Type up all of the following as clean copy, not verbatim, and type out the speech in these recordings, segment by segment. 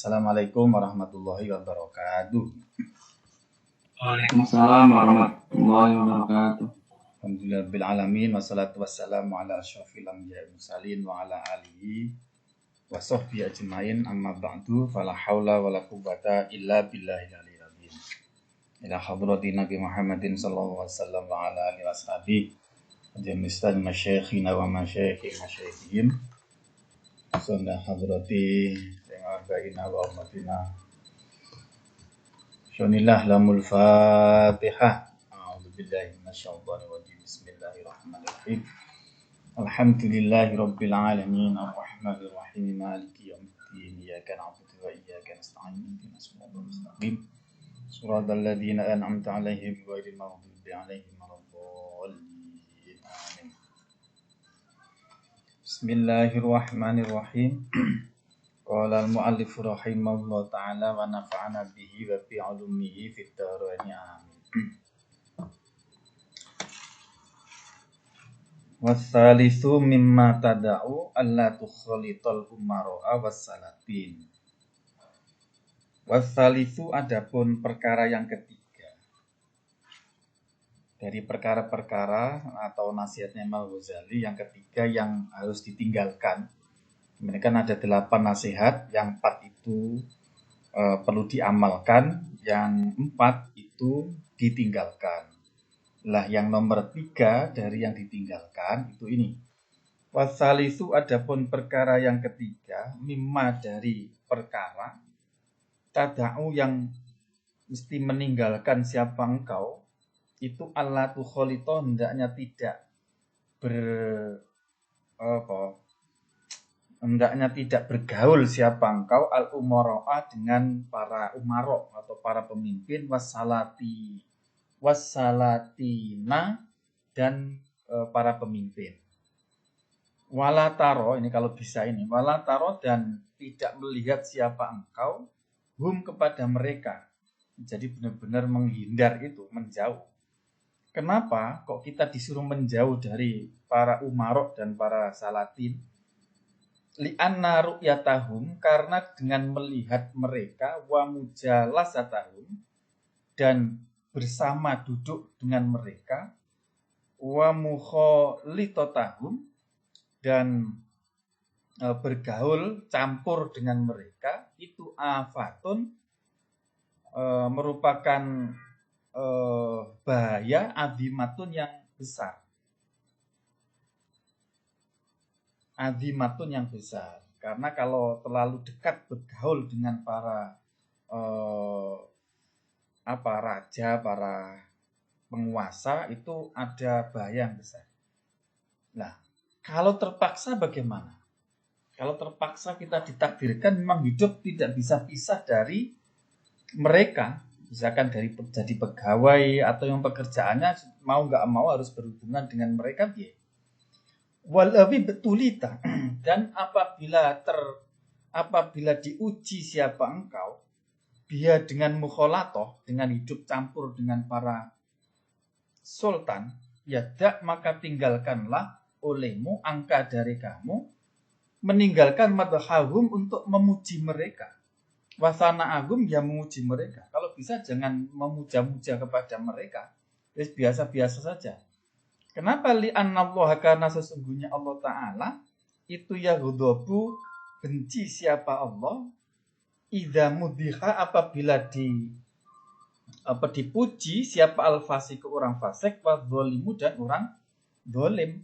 Assalamualaikum warahmatullahi wabarakatuh. Waalaikumsalam warahmatullahi wabarakatuh. Alhamdulillahirabbil alamin wassalatu wassalamu ala asyrofil anbiya'i wal mursalin wa ala alihi wa sahbihi ajmain amma ba'du fala haula wala quwwata illa billahil aliyyil azim. Ila hadrati Nabi Muhammadin sallallahu alaihi wasallam wa ala alihi washabihi jami'an masyayikhina wa masyayikhihim. Sunna hadrati arba'ina wa ummatina. Bismillah lamul Fatihah. A'udzubillahi minasyaitonir rajim. Bismillahirrahmanirrahim. Alhamdulillahirabbil alamin arrahmanir rahim maliki yaumiddin. Iyyaka na'budu wa iyyaka nasta'in. Ihdinas siratal mustaqim. Shiratal ladzina an'amta 'alaihim ghairil maghdubi 'alaihim waladdallin. Amin. Bismillahirrahmanirrahim. Qala al-mu'allif rahimahullah ta'ala wa nafa'ana bihi wa bi 'ulumihi fid dharain amin. Wassalisu mimma tada'u alla tukhalital umara'a wassalatin. Wassalisu adapun perkara yang ketiga dari perkara-perkara atau nasihatnya Imam Ghazali yang ketiga yang harus ditinggalkan. Mereka ada 8 nasihat, yang 4 itu perlu diamalkan, yang 4 itu ditinggalkan. Lah yang nomor 3 dari yang ditinggalkan itu ini. Wasalisu adapun perkara yang ketiga, mimma dari perkara tada'u yang mesti meninggalkan siapa engkau, itu Allah tukholito hendaknya tidak hendaknya tidak bergaul siapa engkau al-umara'a dengan para umarok atau para pemimpin wassalatina dan para pemimpin. Walataro ini kalau bisa ini walataro dan tidak melihat siapa engkau hum kepada mereka. Jadi benar-benar menghindar itu, menjauh. Kenapa kok kita disuruh menjauh dari para umarok dan para salatin? Li'anna ru'yatahum karena dengan melihat mereka wa mujalasatahum dan bersama duduk dengan mereka wa mukholitotahum dan bergaul campur dengan mereka itu afatun merupakan bahaya azimatun yang besar. Azimatun yang besar. Karena kalau terlalu dekat bergaul dengan para raja, para penguasa itu ada bahaya yang besar. Nah, kalau terpaksa bagaimana? Kalau terpaksa kita ditakdirkan memang hidup tidak bisa pisah dari mereka, misalkan dari jadi pegawai atau yang pekerjaannya mau nggak mau harus berhubungan dengan mereka, ya. Walawi betulita dan apabila diuji siapa engkau dia dengan mukholatoh, dengan hidup campur dengan para sultan, yadak maka tinggalkanlah olehmu angka dari kamu meninggalkan madhahum untuk memuji mereka, wasana agum ya memuji mereka. Kalau bisa jangan memuja-muja kepada mereka, biasa-biasa saja. Kenapa li'annallaha karena sesungguhnya Allah Ta'ala itu yaghdabu benci siapa Allah idza mudhiha apabila dipuji siapa al-fasiq orang fasik wa dzalimu dan orang zalim.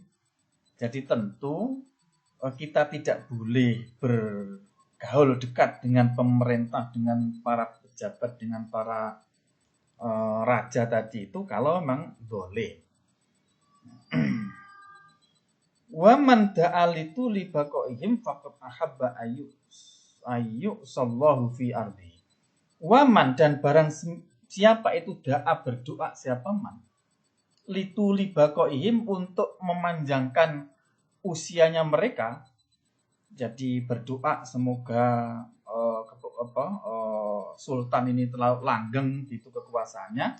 Jadi tentu kita tidak boleh bergaul dekat dengan pemerintah, dengan para pejabat, dengan para raja tadi itu kalau memang zalim. Wa man da'alitu li baqaihim faqad ahabba ayu sallahu fi ardi. Wa man dan barang siapa itu da'a berdoa siapa man litu li baqaihim untuk memanjangkan usianya mereka. Jadi berdoa semoga sultan ini terlalu langgeng gitu kekuasaannya.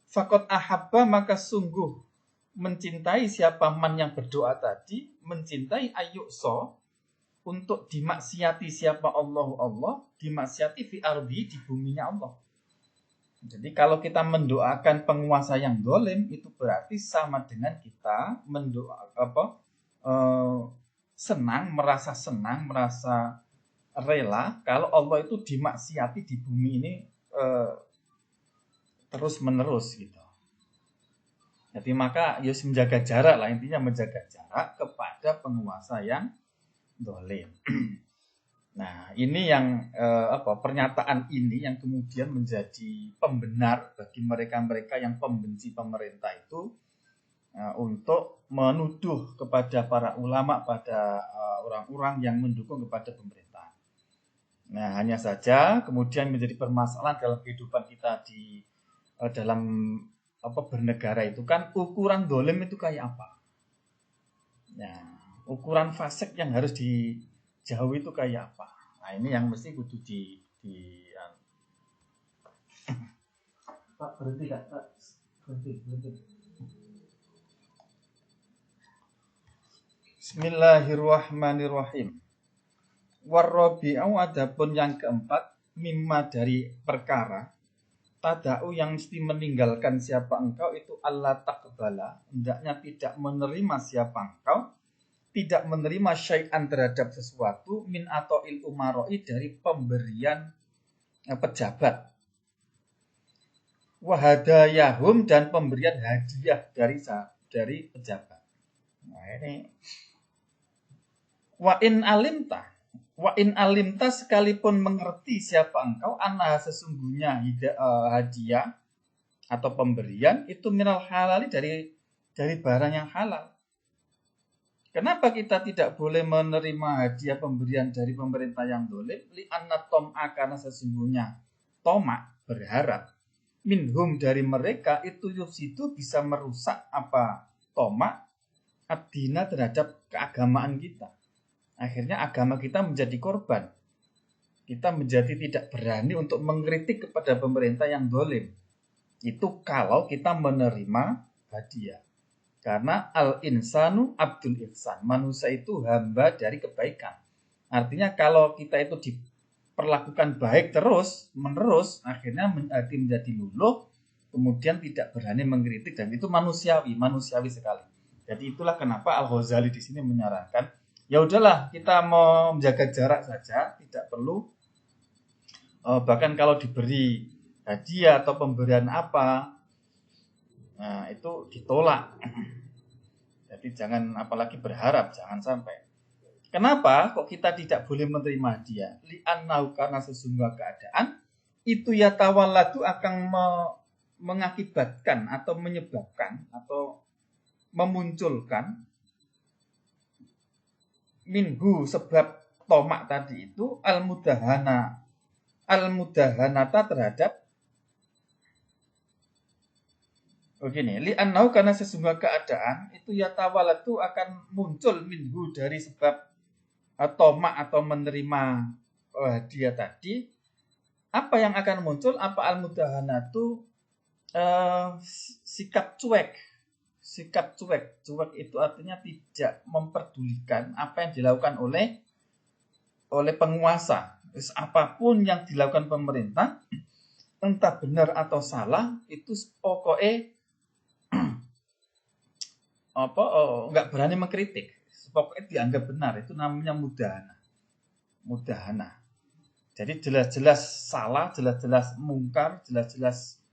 Faqad ahabba maka sungguh mencintai siapa man yang berdoa tadi, mencintai ayukso untuk dimaksiati siapa Allah, dimaksiati fi ardi, di buminya Allah. Jadi kalau kita mendoakan penguasa yang dolim, itu berarti sama dengan kita senang, merasa rela kalau Allah itu dimaksiati di bumi ini terus menerus gitu. Jadi maka harus menjaga jarak lah, intinya menjaga jarak kepada penguasa yang dolim. Nah, ini yang pernyataan ini yang kemudian menjadi pembenar bagi mereka-mereka yang pembenci pemerintah itu untuk menuduh kepada para ulama, pada orang-orang yang mendukung kepada pemerintah. Nah, hanya saja kemudian menjadi permasalahan dalam kehidupan kita di dalam bernegara itu kan ukuran dolim itu kayak apa? Nah, ukuran fasik yang harus dijauhi itu kayak apa? Nah, ini yang mesti kudu Pak, berhenti Kak, Pak. Berhenti. Bismillahirrahmanirrahim. Warrabi'u, adapun yang keempat, mimma dari perkara tada'u yang mesti meninggalkan siapa engkau itu Allah taqbala, hendaknya tidak menerima siapa engkau, tidak menerima syai'an terhadap sesuatu min ato'il umaroi, dari pemberian pejabat, wahadayahum, dan pemberian hadiah dari pejabat. Nah, ini wa in alimta sekalipun mengerti siapa engkau, anna sesungguhnya hadiah atau pemberian itu minal halali, dari barang yang halal. Kenapa kita tidak boleh menerima hadiah pemberian dari pemerintah yang dolim? Li'anna tom'a, karena sesungguhnya toma, berharap, minhum, dari mereka, itu yufsidu, bisa merusak toma, ad-dina, terhadap keagamaan kita. Akhirnya agama kita menjadi korban. Kita menjadi tidak berani untuk mengkritik kepada pemerintah yang dolim. Itu kalau kita menerima hadiah. Karena al-insanu abdul ihsan, manusia itu hamba dari kebaikan. Artinya kalau kita itu diperlakukan baik terus menerus, akhirnya menjadi luluh, kemudian tidak berani mengkritik, dan itu manusiawi sekali. Jadi itulah kenapa Al-Ghazali di sini menyarankan, ya udahlah, kita mau menjaga jarak saja, tidak perlu bahkan kalau diberi hadiah atau pemberian apa, nah, itu ditolak. Jadi jangan, apalagi berharap, jangan sampai. Kenapa kok kita tidak boleh menerima hadiah? Li'annahu, karena sesungguhnya keadaan itu yatawalladu, akan mengakibatkan atau menyebabkan atau memunculkan minhu, sebab tomak tadi itu al-mudahanata terhadap begini, li'annahu, karena sesungguhnya keadaan itu yatawalladu, akan muncul minhu, dari sebab tomak atau menerima hadiah tadi. Apa yang akan muncul? Apa al-mudahanatu? Sikap cuek. Cuek itu artinya tidak memperdulikan apa yang dilakukan oleh penguasa. Apapun yang dilakukan pemerintah, entah benar atau salah, itu pokoknya nggak berani mengkritik. Pokoknya dianggap benar. Itu namanya mudahana. Jadi jelas-jelas salah, jelas-jelas mungkar, jelas-jelas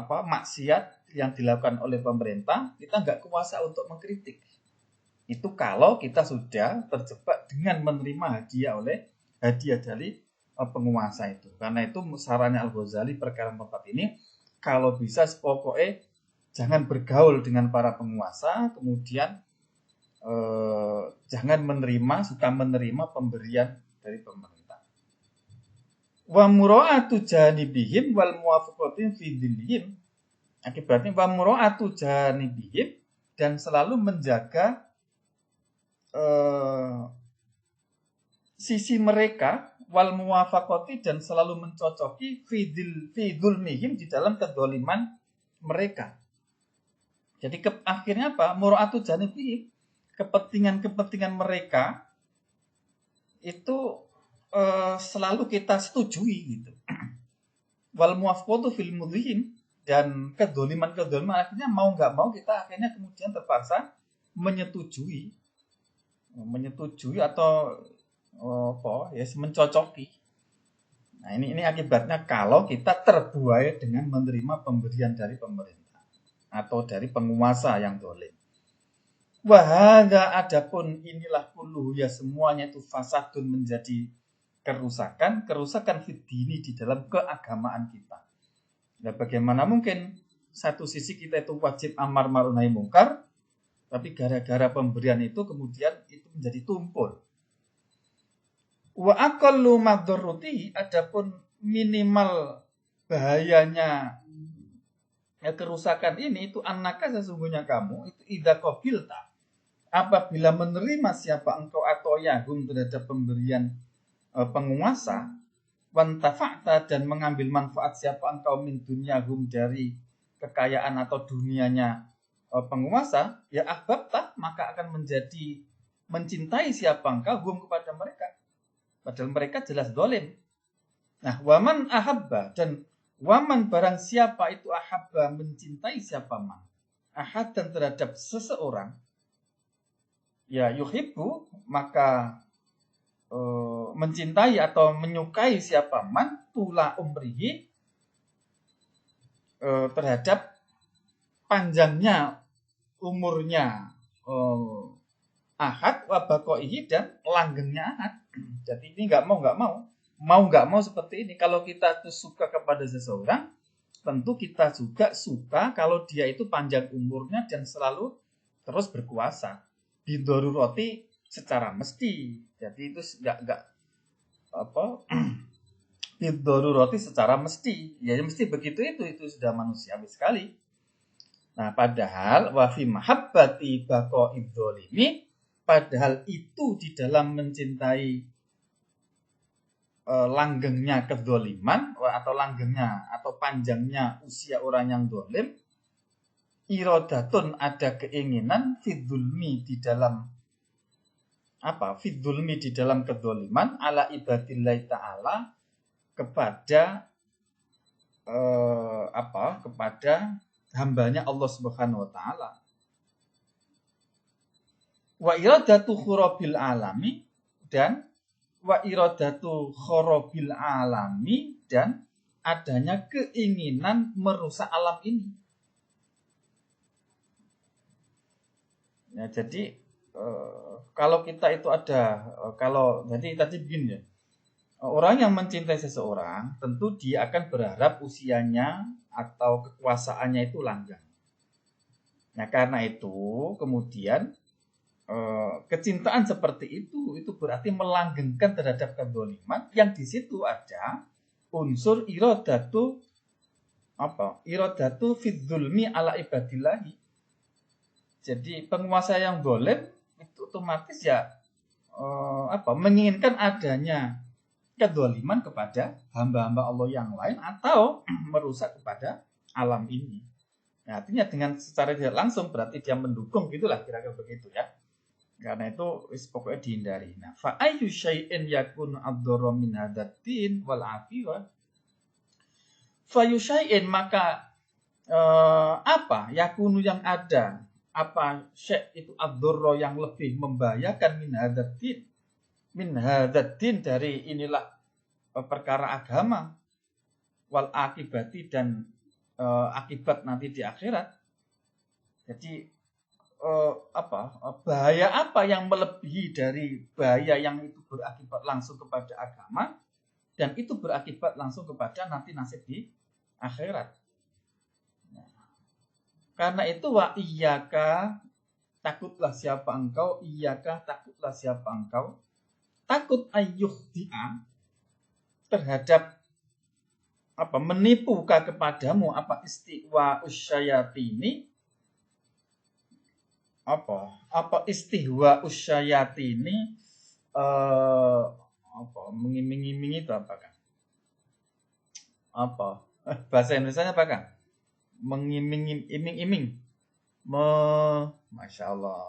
maksiat yang dilakukan oleh pemerintah, kita nggak kuasa untuk mengkritik. Itu kalau kita sudah terjebak dengan menerima hadiah dari penguasa itu. Karena itu sarannya Al-Ghazali perkara 4 ini, kalau bisa pokoknya jangan bergaul dengan para penguasa, kemudian jangan suka menerima pemberian dari pemerintah. Wa mura'atu janibihim wal muwafaqatin fi dhillihim. Akibatnya wa mura'atu janibihim, dan selalu menjaga sisi mereka, wal muwafaqati, dan selalu mencocoki fi dhulmihim, di dalam kedoliman mereka. Jadi akhirnya apa? Mura'atu janibihim, kepentingan mereka itu selalu kita setujui gitu. Wal muwafaqatu fil mudhin, dan kedoliman akhirnya mau nggak mau kita akhirnya kemudian terpaksa menyetujui atau mencocoki. Nah, ini akibatnya kalau kita terbuai dengan menerima pemberian dari pemerintah atau dari penguasa yang dolim. Wahada, adapun inilah kulluhu, ya semuanya itu fasadun, menjadi kerusakan fitdini, di dalam keagamaan kita. Ya bagaimana mungkin satu sisi kita itu wajib amar ma'ruf nahi mungkar, tapi gara-gara pemberian itu kemudian itu menjadi tumpul. Wa aqallu madharrati, adapun minimal bahayanya kerusakan ini itu annaka, sesungguhnya kamu itu idza qabilta, apabila menerima siapa engkau atau yahum terhadap pemberian penguasa, wantafa'ta, dan mengambil manfaat siapa engkau min dunyahum, dari kekayaan atau dunianya penguasa, ya ahbabta, maka akan menjadi mencintai siapa engkau hum, kepada mereka, padahal mereka jelas dolim. Nah, waman ahabba, dan waman barang siapa itu ahabba, mencintai siapa man ahad, dan terhadap seseorang, ya yuhibbu, maka mencintai atau menyukai siapa man tula umrihi, terhadap panjangnya umurnya ahad, wa baqaihi, dan langgengnya ahad. Jadi ini nggak mau seperti ini. Kalau kita tuh suka kepada seseorang, tentu kita juga suka kalau dia itu panjang umurnya dan selalu terus berkuasa. Bidoruroti, secara mesti. Jadi itu nggak bidoruroti secara mesti. Ya mesti begitu, itu sudah manusiawi sekali. Nah, padahal wa fi mahabbati baqa'id dzalimi, padahal itu di dalam mencintai langgengnya kedzaliman, atau langgengnya atau panjangnya usia orang yang dolim, iradatun, ada keinginan, fidzulmi, di dalam fidzulmi, di dalam kedzaliman, ala ibadillahi ta'ala, kepada kepada hambanya Allah Subhanahu wa taala. Wa iradatu khurabil alami, dan wa iradatu kharabil alami, dan adanya keinginan merusak alam ini. Ya, jadi kalau kita itu ada jadi tadi begini ya. Orang yang mencintai seseorang, tentu dia akan berharap usianya atau kekuasaannya itu langgeng. Nah, karena itu kemudian kecintaan seperti itu berarti melanggengkan terhadap kedzaliman, yang di situ ada unsur iradatu fidzulmi ala ibadillahi. Jadi penguasa yang dolim itu otomatis ya menginginkan adanya kedzaliman kepada hamba-hamba Allah yang lain, atau merusak kepada alam ini. Nah, artinya dengan secara tidak langsung berarti dia mendukung, gitulah kira-kira begitu ya. Karena itu pokoknya dihindari. Nah, fa ayyu syai'in yakunu ad-dharra min hadatin wal afiyah. Fa ayyu syai'in, maka apa yakunu yang ada, apa syai' itu ad-dharra yang lebih membahayakan min hadatin dari inilah perkara agama, wal akibati, dan akibat nanti di akhirat. Jadi bahaya apa yang melebihi dari bahaya yang itu berakibat langsung kepada agama, dan itu berakibat langsung kepada nanti nasib di akhirat. Nah, karena itu wa iyyaka, takutlah siapa engkau, iyyaka, takutlah siapa engkau, takut ayyuhdi'a, terhadap menipu kepadamu istiwa usyayatini, istihwa usyayatini, mengiming-imingi itu apakah? Bahasa Indonesianya apakah? Iming-iming. Masya Allah.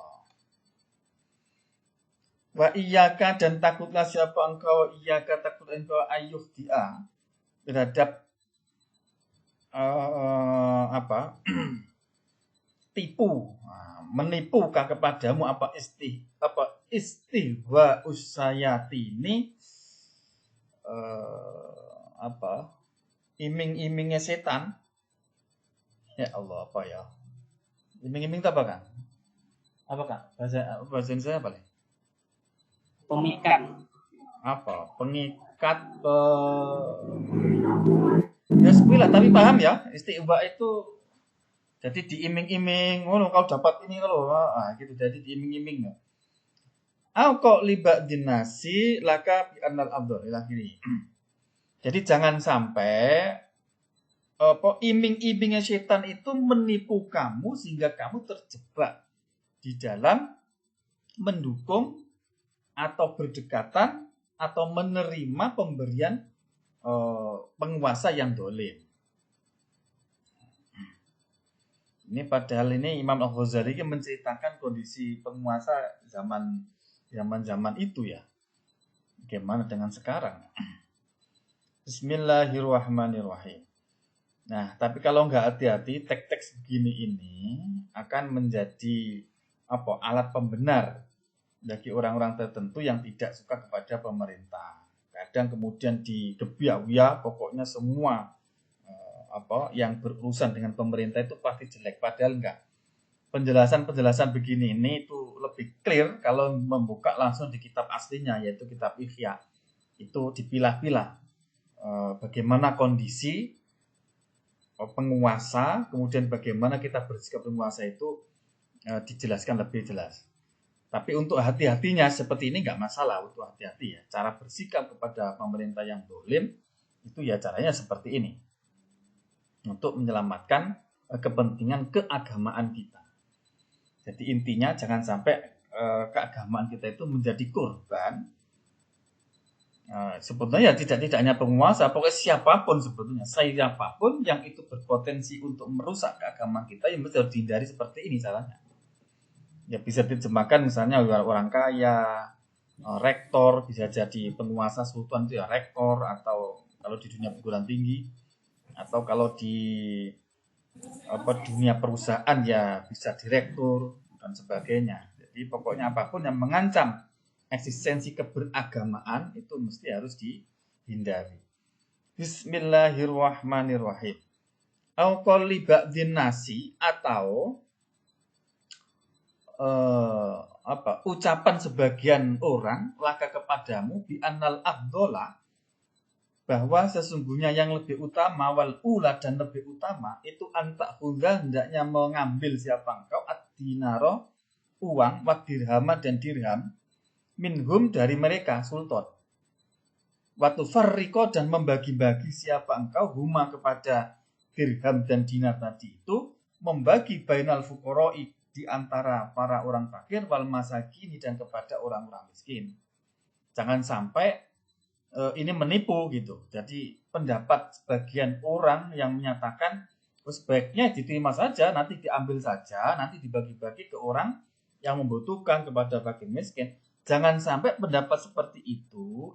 Wa iyyaka dan takutlah siapa engkau, iyyaka takut engkau ayuh dia terhadap apa tipu, menipukah kepadamu apa istihwa usayati ini apa iming-imingnya setan. Ya Allah, apa ya? Iming-iming itu apa kan? Apa kan? Bahasa Indonesia apa nih? Pemikat. Apa? Pengikat ya sepilah tapi paham ya. Istihwa itu jadi diiming-iming, kau dapat ini kalau gitu jadi diiming-iming. Kok libat dinasi laka bi annal afdal gini. Jadi jangan sampai iming-imingnya setan itu menipu kamu sehingga kamu terjebak di dalam mendukung atau berdekatan atau menerima pemberian penguasa yang dolim. Ini padahal ini Imam Al-Ghazali menceritakan kondisi penguasa zaman itu ya. Bagaimana dengan sekarang? Bismillahirrahmanirrahim. Nah, tapi kalau nggak hati-hati, teks-teks begini ini akan menjadi alat pembenar bagi orang-orang tertentu yang tidak suka kepada pemerintah. Kadang kemudian digebiak ya, pokoknya semua yang berurusan dengan pemerintah itu pasti jelek, padahal enggak. Penjelasan begini ini itu lebih clear kalau membuka langsung di kitab aslinya, yaitu kitab Ihya. Itu dipilah-pilah bagaimana kondisi penguasa, kemudian bagaimana kita bersikap penguasa itu dijelaskan lebih jelas. Tapi untuk hati-hatinya seperti ini enggak masalah, untuk hati-hati ya. Cara bersikap kepada pemerintah yang dolim itu ya caranya seperti ini. Untuk menyelamatkan kepentingan keagamaan kita. Jadi intinya jangan sampai keagamaan kita itu menjadi korban. Sebetulnya tidak hanya penguasa, pokoknya siapapun sebetulnya. Siapapun yang itu berpotensi untuk merusak keagamaan kita, yang harus dihindari seperti ini caranya. Ya bisa diterjemahkan misalnya orang kaya, rektor, bisa jadi penguasa sultan itu ya rektor, atau kalau di dunia perguruan tinggi, atau kalau di dunia perusahaan ya bisa direktur dan sebagainya. Jadi pokoknya apapun yang mengancam eksistensi keberagamaan itu mesti harus dihindari. Bismillahirrahmanirrahim. Au qali ba'din nasi atau ucapan sebagian orang laka kepadamu bi annal afdhola, bahwa sesungguhnya yang lebih utama wal ula dan lebih utama itu antak hudha, hendaknya mengambil siapa engkau ad-dinaro uang, wa dirhama dan dirham, minhum dari mereka sultan, wa tufarriqo dan membagi-bagi siapa engkau huma kepada dirham dan dinar tadi itu, membagi bainal fuqara'i di antara para orang fakir wal masakin dan kepada orang-orang miskin. Jangan sampai ini menipu gitu. Jadi pendapat sebagian orang yang menyatakan sebaiknya diterima saja, nanti diambil saja, nanti dibagi-bagi ke orang yang membutuhkan, kepada fakir miskin. Jangan sampai pendapat seperti itu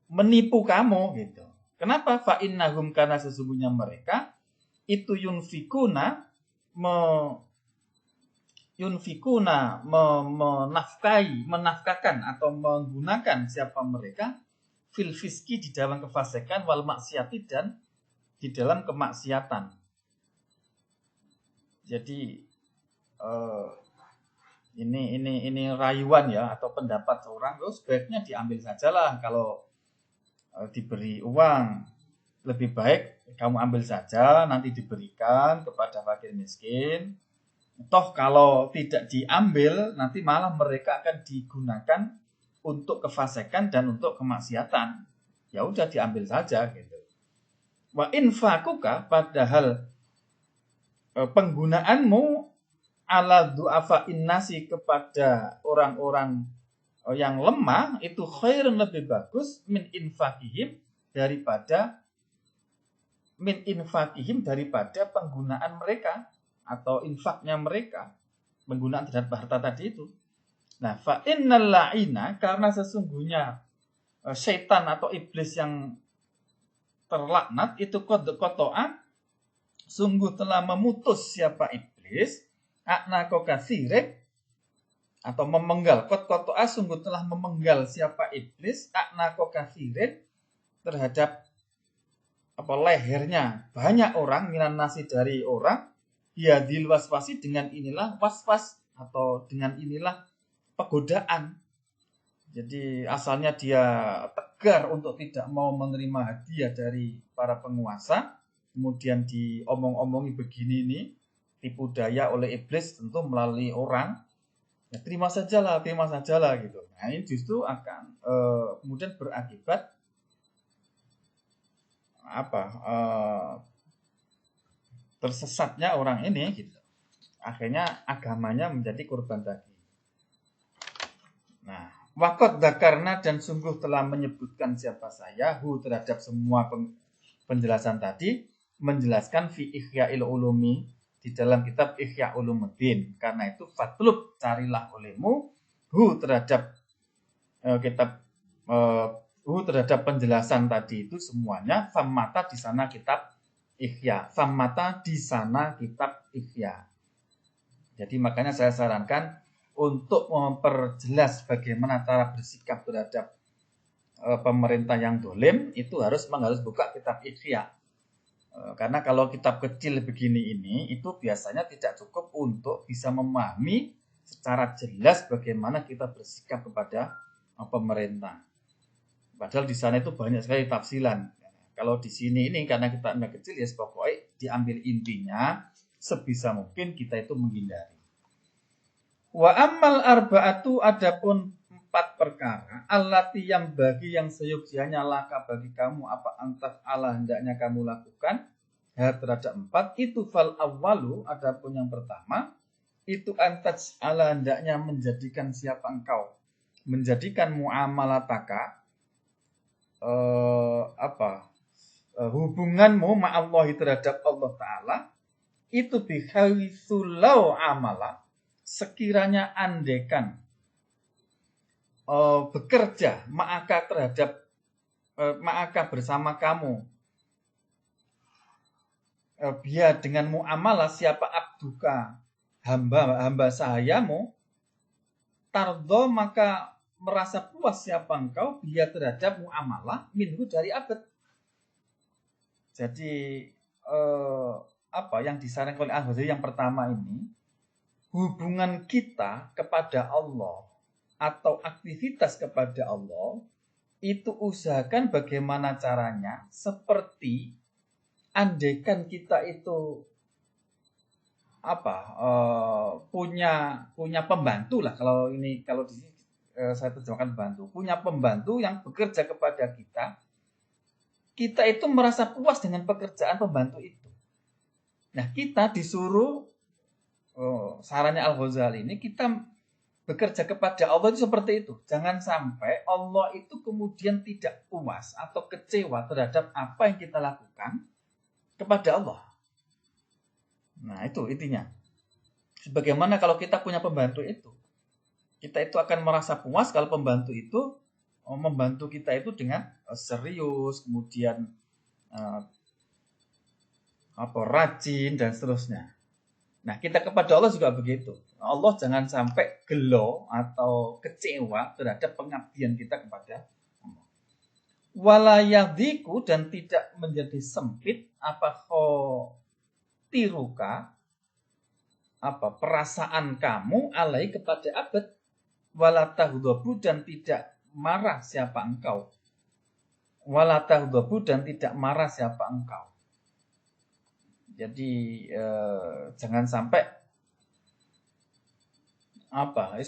menipu kamu gitu. Kenapa? Fa innahum, karena sesungguhnya mereka itu menafkahkan atau menggunakan siapa mereka fil fiski di dalam kefasikan wal maksiati dan di dalam kemaksiatan. Jadi ini rayuan ya atau pendapat seorang, sebaiknya diambil sajalah kalau diberi uang, lebih baik kamu ambil saja, nanti diberikan kepada fakir miskin. Toh kalau tidak diambil, nanti malah mereka akan digunakan untuk kefasikan dan untuk kemaksiatan. Ya udah diambil saja gitu. Wa infakuka, padahal penggunaanmu ala du'afa innasi kepada orang-orang yang lemah itu khairun, lebih bagus min infakihim daripada penggunaan mereka atau infaknya mereka, penggunaan terhadap harta tadi itu. Nah, fa innal la'ina, karena sesungguhnya setan atau iblis yang terlaknat itu qad qata'a, sungguh telah memutus siapa iblis, a'naqa katsirin, atau memenggal, qad qata'a sungguh telah memenggal siapa iblis, a'naqa katsirin, terhadap lehernya banyak orang, minan nasi dari orang, biadil waswasi, dengan inilah waswas, atau dengan inilah pegodaan. Jadi asalnya dia tegar untuk tidak mau menerima hadiah dari para penguasa, kemudian diomong-omongi begini nih, tipu daya oleh iblis tentu melalui orang, ya terima sajalah gitu. Nah ini justru akan kemudian berakibat tersesatnya orang ini gitu. Akhirnya agamanya menjadi korban tadi. Nah, waqad dzakarna, dan sungguh telah menyebutkan siapa saya terhadap semua penjelasan tadi, menjelaskan fi Ihya'il Ulumi, di dalam kitab Ihya Ulumuddin. Karena itu fatlub, carilah olehmu terhadap kitab terhadap penjelasan tadi itu semuanya. Fammata, di sana kitab Ihya. Fammata, di sana kitab Ihya. Jadi makanya saya sarankan untuk memperjelas bagaimana cara bersikap terhadap pemerintah yang dolim, itu harus buka kitab Ihya. Karena kalau kitab kecil begini ini, itu biasanya tidak cukup untuk bisa memahami secara jelas bagaimana kita bersikap kepada pemerintah. Padahal di sana itu banyak sekali tafsilan. Kalau di sini ini karena kitabnya kecil, ya pokoknya diambil intinya, sebisa mungkin kita itu menghindari. Wa ammal arba'atu, adapun 4 perkara, allati yang bagi yang seyuksianya laka bagi kamu, apa antas ala hendaknya kamu lakukan, terhadap 4 itu, fal awwalu, adapun yang pertama itu antas ala hendaknya menjadikan siapa engkau, menjadikan muamalataka hubunganmu ma'allahi terhadap Allah Ta'ala itu bihawithulau amala, sekiranya andekan bekerja ma'aka terhadap ma'aka bersama kamu, biar dengan muamalah siapa abduka, hamba sahayamu, tardo, maka merasa puas siapa engkau, biar terhadap muamalah minhu, dari abad. Jadi yang disarankan oleh Al-Ghazali yang pertama ini, hubungan kita kepada Allah atau aktivitas kepada Allah itu usahakan bagaimana caranya seperti andaikan kita itu punya pembantu lah. Kalau di sini saya terjemahkan pembantu, punya pembantu yang bekerja kepada kita itu merasa puas dengan pekerjaan pembantu itu. Nah, kita disuruh, sarannya Al-Ghazali ini, kita bekerja kepada Allah itu seperti itu. Jangan sampai Allah itu kemudian tidak puas atau kecewa terhadap apa yang kita lakukan kepada Allah. Nah, itu intinya. Sebagaimana kalau kita punya pembantu itu, kita itu akan merasa puas kalau pembantu itu membantu kita itu dengan serius, kemudian rajin dan seterusnya. Nah, kita kepada Allah juga begitu. Allah jangan sampai gelo atau kecewa terhadap pengabdian kita kepada Allah. Walayadiku, dan tidak menjadi sempit tiruka perasaan kamu alai kepada abad, walatahudhabu, dan tidak marah siapa engkau, walatahudhabu, dan tidak marah siapa engkau. Jadi jangan sampai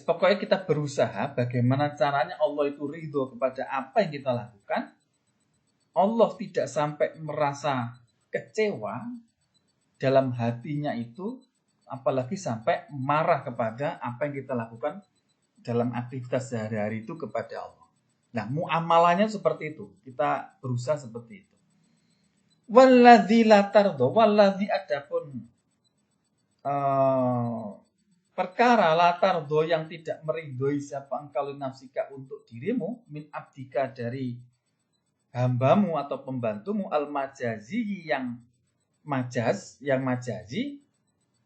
pokoknya kita berusaha bagaimana caranya Allah itu ridho kepada apa yang kita lakukan. Allah tidak sampai merasa kecewa dalam hatinya itu, apalagi sampai marah kepada apa yang kita lakukan dalam aktivitas sehari-hari itu kepada Allah. Nah, muamalahnya seperti itu. Kita berusaha seperti itu. Walladzi la tardo, walladzi adapun perkara latardo yang tidak meridhoi siapa engkau nafsika untuk dirimu min abdika dari hambamu atau pembantumu al majazi yang majazi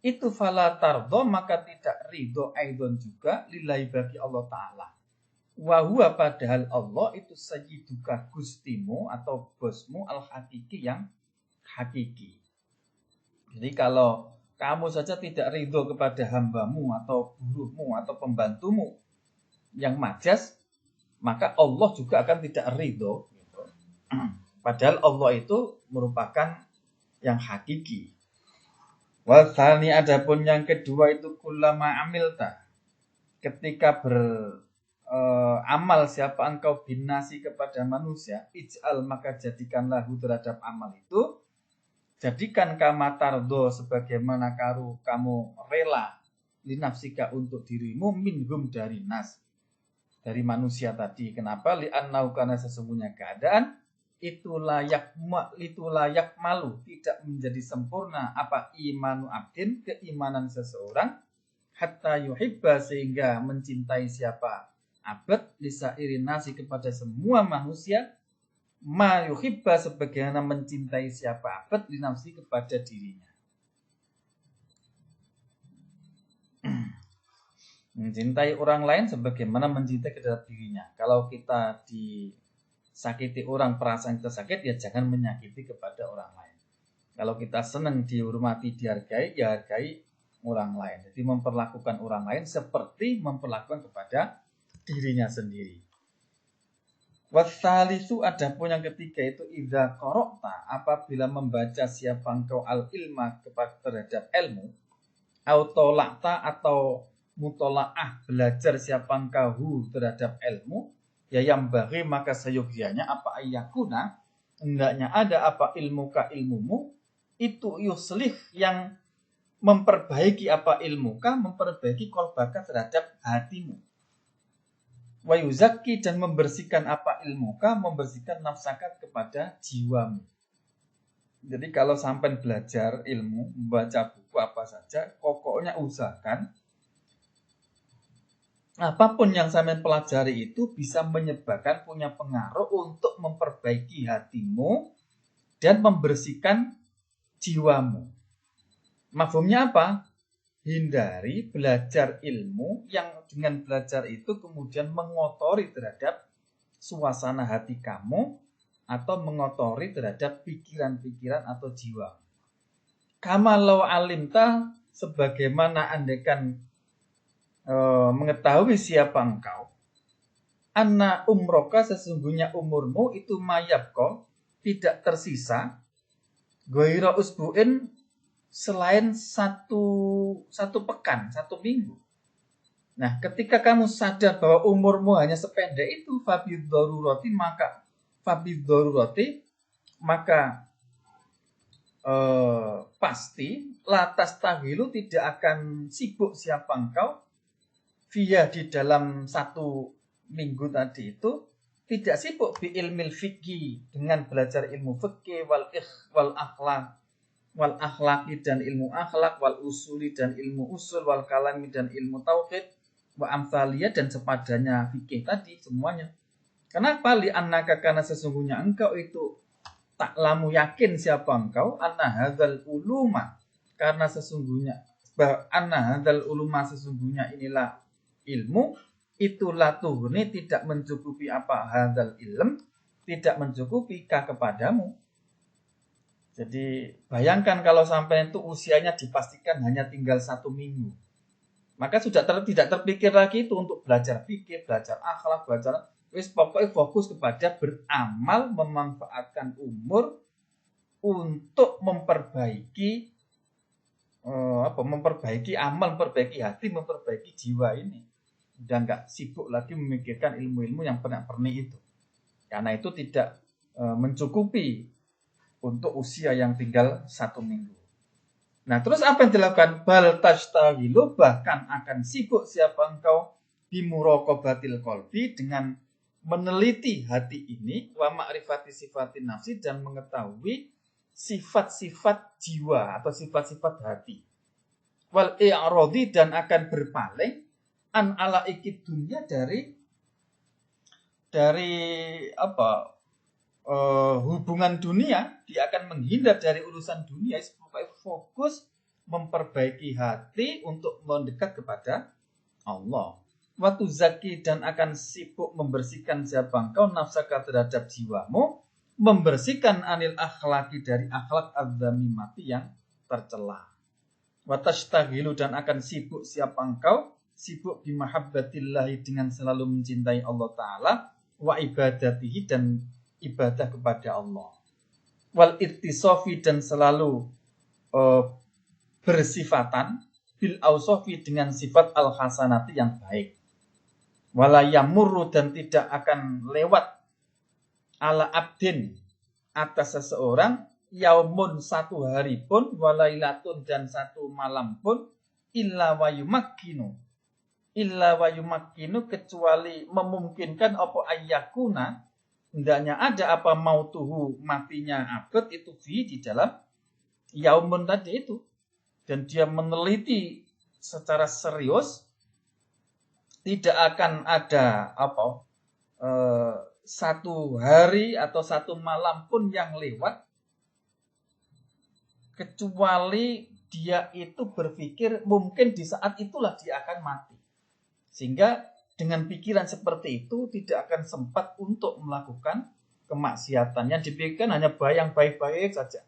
itu fala tardo maka tidak ridho aidon juga lillahi bagi Allah Ta'ala. Wahua padahal Allah itu sayyiduka gustimu atau bosmu al-hakiki yang hakiki. Jadi kalau kamu saja tidak ridho kepada hambamu atau buruhmu atau pembantumu yang majas, maka Allah juga akan tidak ridho. Gitu. Padahal Allah itu merupakan yang hakiki. Wasani adapun yang kedua itu kullama amilta. Ketika beramal siapa engkau binasi kepada manusia, ij'al maka jadikanlah terhadap amal itu. Jadikan kamatardo sebagaimana kamu rela linafsika untuk dirimu minhum dari nas. Dari manusia tadi. Kenapa? Li'annau karena sesungguhnya keadaan itu layak malu tidak menjadi sempurna apa imanu abdin keimanan seseorang hatta yuhibba sehingga mencintai siapa abad lisairi nasi kepada semua manusia ma yuhibba sebagaimana mencintai siapa abad linafsi kepada dirinya. Mencintai orang lain sebagaimana mencintai kepada dirinya. Kalau kita disakiti orang, perasaan kita sakit, ya jangan menyakiti kepada orang lain. Kalau kita senang dihormati, dihargai, ya hargai orang lain. Jadi memperlakukan orang lain seperti memperlakukan kepada dirinya sendiri. Wasalisu adapun yang ketiga itu idza qara'ta apabila membaca siapa engkau al-ilma kepada terhadap ilmu autolakta atau mutolaah belajar siapa engkau terhadap ilmu ya yang bagi maka seyogianya apa ayyakuna hendaknya ada apa ilmuka ilmumu itu yuslih yang memperbaiki apa ilmuka memperbaiki qalbaka terhadap hatimu wa yuzakki dan membersihkan apa ilmuka membersihkan nafsaka kepada jiwamu. Jadi kalau sampai belajar ilmu membaca buku apa saja pokoknya usahakan apapun yang sampai pelajari itu bisa menyebabkan punya pengaruh untuk memperbaiki hatimu dan membersihkan jiwamu. Mafhumnya apa? Hindari belajar ilmu yang dengan belajar itu kemudian mengotori terhadap suasana hati kamu atau mengotori terhadap pikiran-pikiran atau jiwa. Kamalau alimta sebagaimana andaikan mengetahui siapa engkau. Anna umroka sesungguhnya umurmu itu mayabko tidak tersisa. Goiro usbuin selain satu pekan, 1 minggu. Nah, ketika kamu sadar bahwa umurmu hanya sependek itu, fabid darurati maka pasti latas tahilu tidak akan sibuk siapa engkau via di dalam 1 minggu tadi itu tidak sibuk bi ilmil fikih dengan belajar ilmu fikih wal akhlaki dan ilmu akhlak wal usuli dan ilmu usul wal kalami dan ilmu tauhid wa amsaliyah dan sepadanya fikih tadi semuanya. Kenapa? Li annaka karena sesungguhnya engkau itu tak lamu yakin siapa engkau anna hadzal uluma karena sesungguhnya sesungguhnya inilah ilmu itu latuhni tidak mencukupi apa hadzal ilm tidak mencukupi kepadamu. Jadi bayangkan kalau sampai itu usianya dipastikan hanya tinggal 1 minggu. Maka sudah tidak terpikir lagi itu untuk belajar fikih, belajar akhlak, belajar pokoknya fokus kepada beramal memanfaatkan umur untuk memperbaiki amal, memperbaiki hati, memperbaiki jiwa ini. Udah nggak sibuk lagi memikirkan ilmu-ilmu yang pernik-pernik itu. Karena itu tidak mencukupi untuk usia yang tinggal 1 minggu. Nah, terus apa yang dilakukan? Bal tashtahilu bahkan akan sibuk siapa engkau bimuraqabatil qalbi dengan meneliti hati ini wa ma'rifati sifatin nafsi dan mengetahui sifat-sifat jiwa atau sifat-sifat hati. wal i'radi dan akan berpaling an ala ikid dunia dari apa hubungan dunia. Dia akan menghindar dari urusan dunia, supaya fokus memperbaiki hati untuk mendekat kepada Allah. Waktu zaki dan akan sibuk membersihkan siapa engkau nafsaka terhadap jiwamu, membersihkan anil akhlaki dari akhlak adzamimati yang tercela. Watashtagilu dan akan sibuk siapa engkau, sibuk bimahabbatillahi dengan selalu mencintai Allah Ta'ala, wa ibadatihi dan ibadah kepada Allah. Wal ittisofi dan selalu bersifatan bil ausofi dengan sifat al-hasanati yang baik. Wala yamurru dan tidak akan lewat ala abdin atas seseorang yaumun satu hari pun walailatun dan satu malam pun illa wayumakkinu kecuali memungkinkan apa ayyakuna hendaknya ada apa mautuhu matinya abad itu di dalam yaumun tadi itu, dan dia meneliti secara serius. Tidak akan ada satu hari atau satu malam pun yang lewat kecuali dia itu berpikir mungkin di saat itulah dia akan mati. Sehingga dengan pikiran seperti itu tidak akan sempat untuk melakukan kemaksiatan. Yang dipikirkan hanya yang baik-baik saja.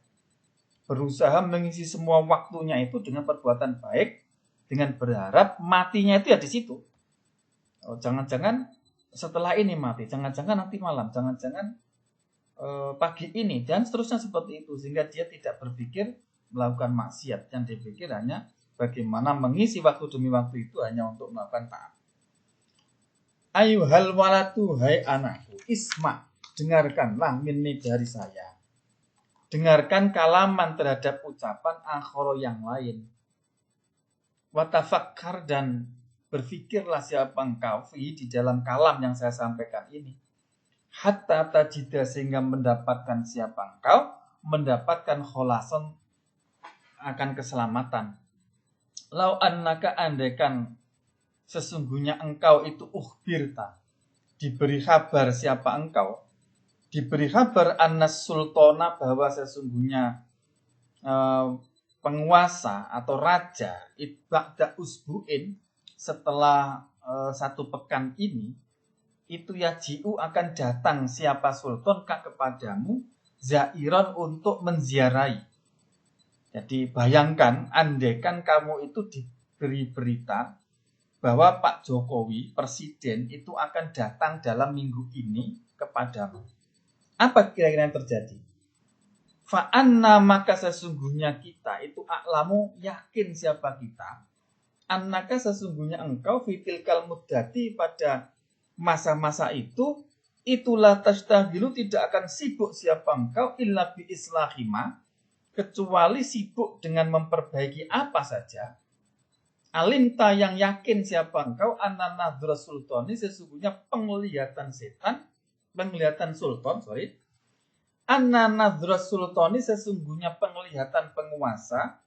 Berusaha mengisi semua waktunya itu dengan perbuatan baik, dengan berharap matinya itu ya di situ. Jangan-jangan setelah ini mati, jangan-jangan nanti malam, jangan-jangan pagi ini, dan seterusnya seperti itu. Sehingga dia tidak berpikir melakukan maksiat. Yang dipikir hanya bagaimana mengisi waktu demi waktu itu hanya untuk melakukan taat. Ayuhal walatu, hai anakku, isma, dengarkanlah minni dari saya. Dengarkan kalaman terhadap ucapan akhoro yang lain. Watafakkar dan berfikirlah siapa engkau di dalam kalam yang saya sampaikan ini. Hatta tajida sehingga mendapatkan siapa engkau, mendapatkan kholason akan keselamatan. Lau annaka andaikan sesungguhnya engkau itu ukhbirta, diberi kabar siapa engkau, diberi kabar annas sultana bahwa sesungguhnya penguasa atau raja ba'da usbu'in setelah satu pekan ini itu yaji'u akan datang siapa sultan kepadamu zairan untuk menziarahi. Jadi bayangkan andaikan kamu itu diberi berita bahwa Pak Jokowi presiden itu akan datang dalam minggu ini kepadamu. Apa kira-kira yang terjadi? Fa'anna maka sesungguhnya kita itu a'lamu yakin siapa kita. Annaka sesungguhnya engkau fitilkal muddati pada masa-masa itu itulah tastahbilu tidak akan sibuk siapa engkau illa bi islahima kecuali sibuk dengan memperbaiki apa saja. Alimta yang yakin siapa engkau anna nadhra sultani sesungguhnya penglihatan sultan anna nadhra sultani sesungguhnya penglihatan penguasa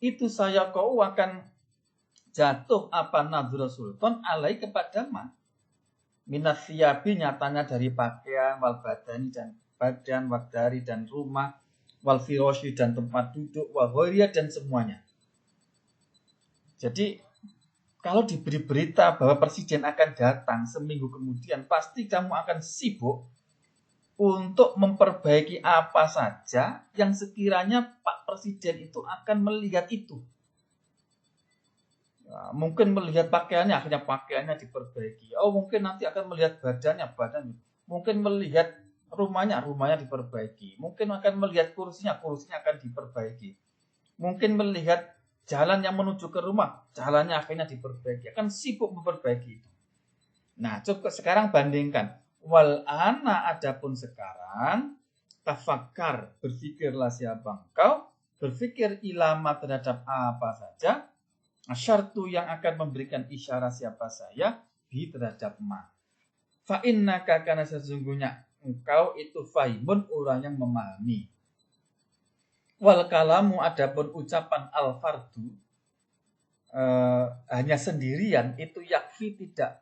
itu saya kau akan jatuh apa nadhra sultan alai kepada ma minat siabi nyatanya dari pakaian wal badani dan badan wadari dan rumah wal firoshi dan tempat duduk wal ghairiyah dan semuanya. Jadi kalau diberi berita bahwa presiden akan datang seminggu kemudian, pasti kamu akan sibuk untuk memperbaiki apa saja yang sekiranya Pak Presiden itu akan melihat itu. Ya, mungkin melihat pakaiannya, akhirnya pakaiannya diperbaiki. Oh, mungkin nanti akan melihat badannya. Mungkin melihat rumahnya diperbaiki. Mungkin akan melihat kursinya akan diperbaiki. Mungkin melihat jalan yang menuju ke rumah, jalannya akhirnya diperbaiki. Akan sibuk memperbaiki itu. Nah, coba sekarang bandingkan. Wal ana adapun sekarang, tafakkar, berfikirlah siapa engkau, berfikir ilama terhadap apa saja, asyartu yang akan memberikan isyarat siapa saya, bi terhadap ma. Fa innaka kana sesungguhnya engkau itu fahimun orang yang memahami. Wal kalamu adapun ucapan al fardu hanya sendirian itu yakfi tidak.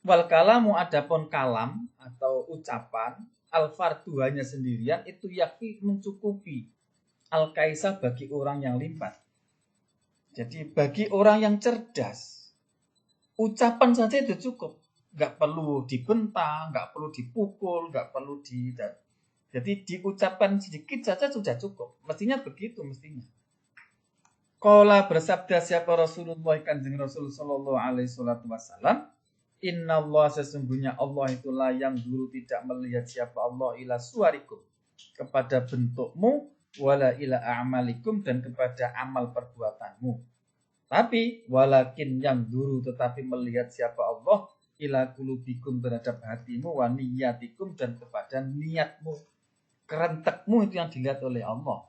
Wal kalamu adapun kalam atau ucapan al fardu hanya sendirian itu yakfi mencukupi al kaisa bagi orang yang limpat. Jadi bagi orang yang cerdas ucapan saja itu cukup, nggak perlu dibentang, nggak perlu dipukul, nggak perlu jadi diucapkan sedikit saja sudah cukup. Mestinya begitu mestinya. Qala bersabda siapa Rasulullah Kanjeng Rasul sallallahu alaihi wasallam, innallaha sesungguhnya Allah itulah yang dulu tidak melihat siapa Allah ila suwarikum kepada bentukmu wala ila a'malikum dan kepada amal perbuatanmu. Tapi walakin yang dulu tetapi melihat siapa Allah ila kulubikum terhadap hatimu wa niyatikum dan kepada niatmu. Kerentekmu itu yang dilihat oleh Allah.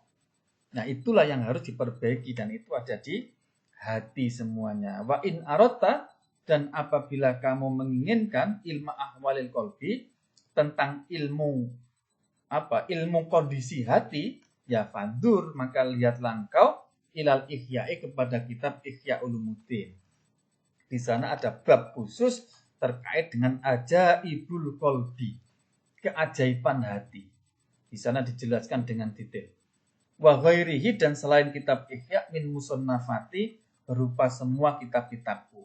Nah itulah yang harus diperbaiki dan itu ada di hati semuanya. Wa in arota dan apabila kamu menginginkan ilmu ahwalil qalbi tentang ilmu kondisi hati ya fandur maka lihatlah engkau ilal ihya'i kepada kitab Ihya Ulumuddin. Di sana ada bab khusus terkait dengan ajaibul qalbi, keajaiban hati. Di sana dijelaskan dengan detail. Wa ghairihi dan selain kitab Ihya min musannafati berupa semua kitab-kitabku.